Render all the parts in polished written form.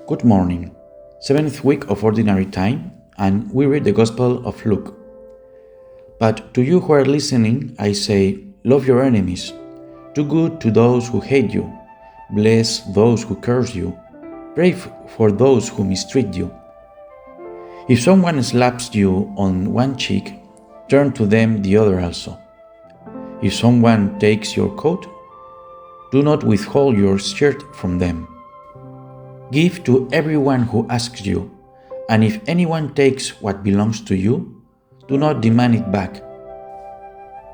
Good morning, 7th week of Ordinary Time, and we read the Gospel of Luke. But to you who are listening, I say, love your enemies, do good to those who hate you, bless those who curse you, pray for those who mistreat you. If someone slaps you on one cheek, turn to them the other also. If someone takes your coat, do not withhold your shirt from them. Give to everyone who asks you, and if anyone takes what belongs to you, do not demand it back.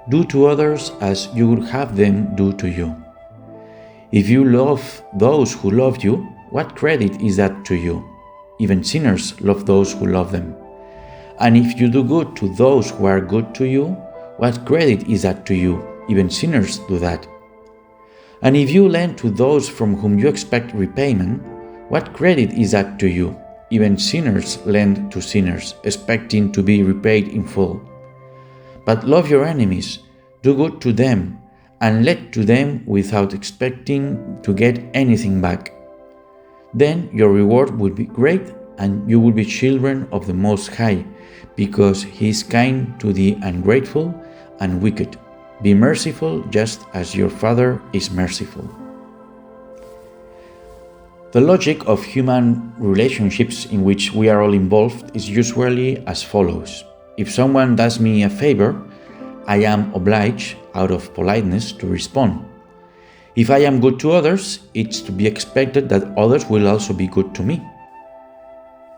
Do to others as you would have them do to you. If you love those who love you, what credit is that to you? Even sinners love those who love them. And if you do good to those who are good to you, what credit is that to you? Even sinners do that. And if you lend to those from whom you expect repayment, what credit is that to you? Even sinners lend to sinners, expecting to be repaid in full. But love your enemies, do good to them, and lend to them without expecting to get anything back. Then your reward will be great, and you will be children of the Most High, because He is kind to the ungrateful and wicked. Be merciful just as your Father is merciful. The logic of human relationships in which we are all involved is usually as follows. If someone does me a favor, I am obliged, out of politeness, to respond. If I am good to others, it's to be expected that others will also be good to me.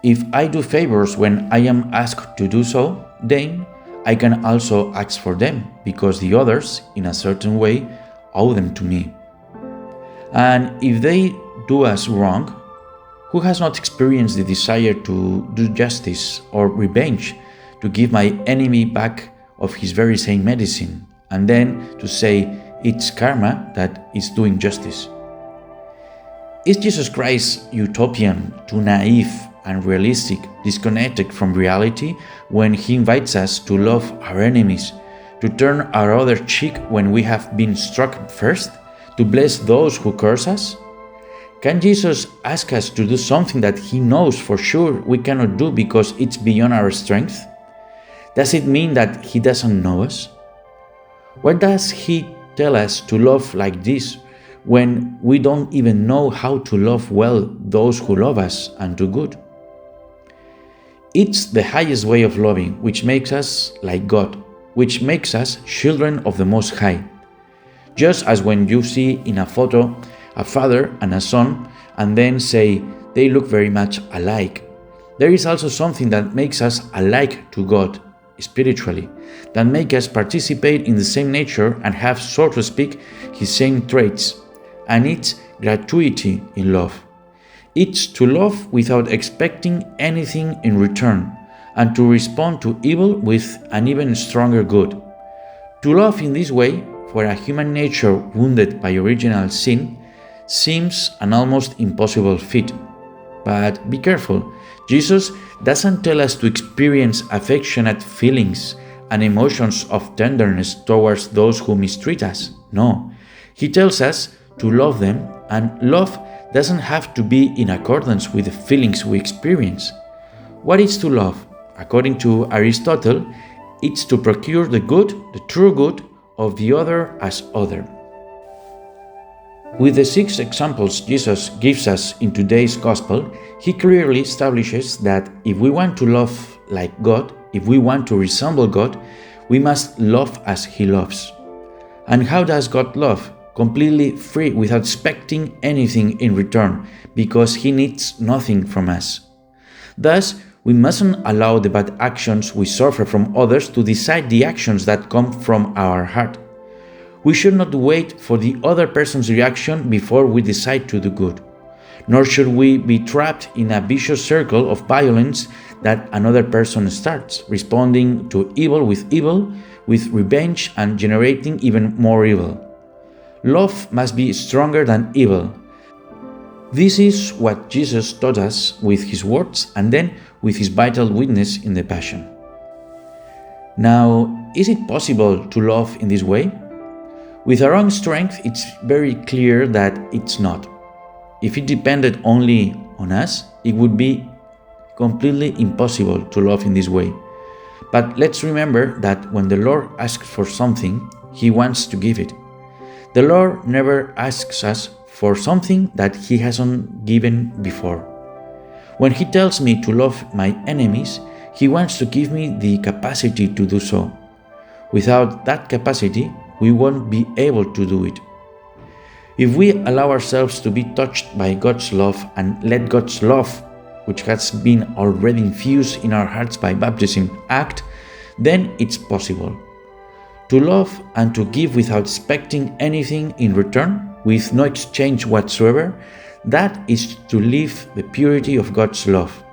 If I do favors when I am asked to do so, then I can also ask for them, because the others, in a certain way, owe them to me. And if they do us wrong, who has not experienced the desire to do justice or revenge, to give my enemy back of his very same medicine, and then to say it's karma that is doing justice? Is Jesus Christ utopian, too naive, unrealistic, disconnected from reality when He invites us to love our enemies, to turn our other cheek when we have been struck first, to bless those who curse us? Can Jesus ask us to do something that He knows for sure we cannot do because it's beyond our strength? Does it mean that He doesn't know us? Why does He tell us to love like this when we don't even know how to love well those who love us and do good? It's the highest way of loving, which makes us like God, which makes us children of the Most High. Just as when you see in a photo a father and a son, and then say they look very much alike, there is also something that makes us alike to God spiritually, that makes us participate in the same nature and have, so to speak, His same traits, and it's gratuity in love. It's to love without expecting anything in return, and to respond to evil with an even stronger good. To love in this way, for a human nature wounded by original sin, seems an almost impossible feat. But be careful, Jesus doesn't tell us to experience affectionate feelings and emotions of tenderness towards those who mistreat us. No, He tells us to love them, and love doesn't have to be in accordance with the feelings we experience. What is to love? According to Aristotle, it's to procure the good, the true good, of the other as other. With the 6 examples Jesus gives us in today's Gospel, He clearly establishes that if we want to love like God, if we want to resemble God, we must love as He loves. And how does God love? Completely free, without expecting anything in return, because He needs nothing from us. Thus, we mustn't allow the bad actions we suffer from others to decide the actions that come from our heart. We should not wait for the other person's reaction before we decide to do good. Nor should we be trapped in a vicious circle of violence that another person starts, responding to evil, with revenge, and generating even more evil. Love must be stronger than evil. This is what Jesus taught us with His words and then with His vital witness in the Passion. Now, is it possible to love in this way? With our own strength, it's very clear that it's not. If it depended only on us, it would be completely impossible to love in this way. But let's remember that when the Lord asks for something, He wants to give it. The Lord never asks us for something that He hasn't given before. When He tells me to love my enemies, He wants to give me the capacity to do so. Without that capacity, we won't be able to do it. If we allow ourselves to be touched by God's love and let God's love, which has been already infused in our hearts by baptism, act, then it's possible. To love and to give without expecting anything in return, with no exchange whatsoever, that is to live the purity of God's love.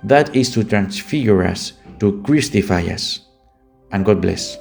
That is to transfigure us, to Christify us. And God bless.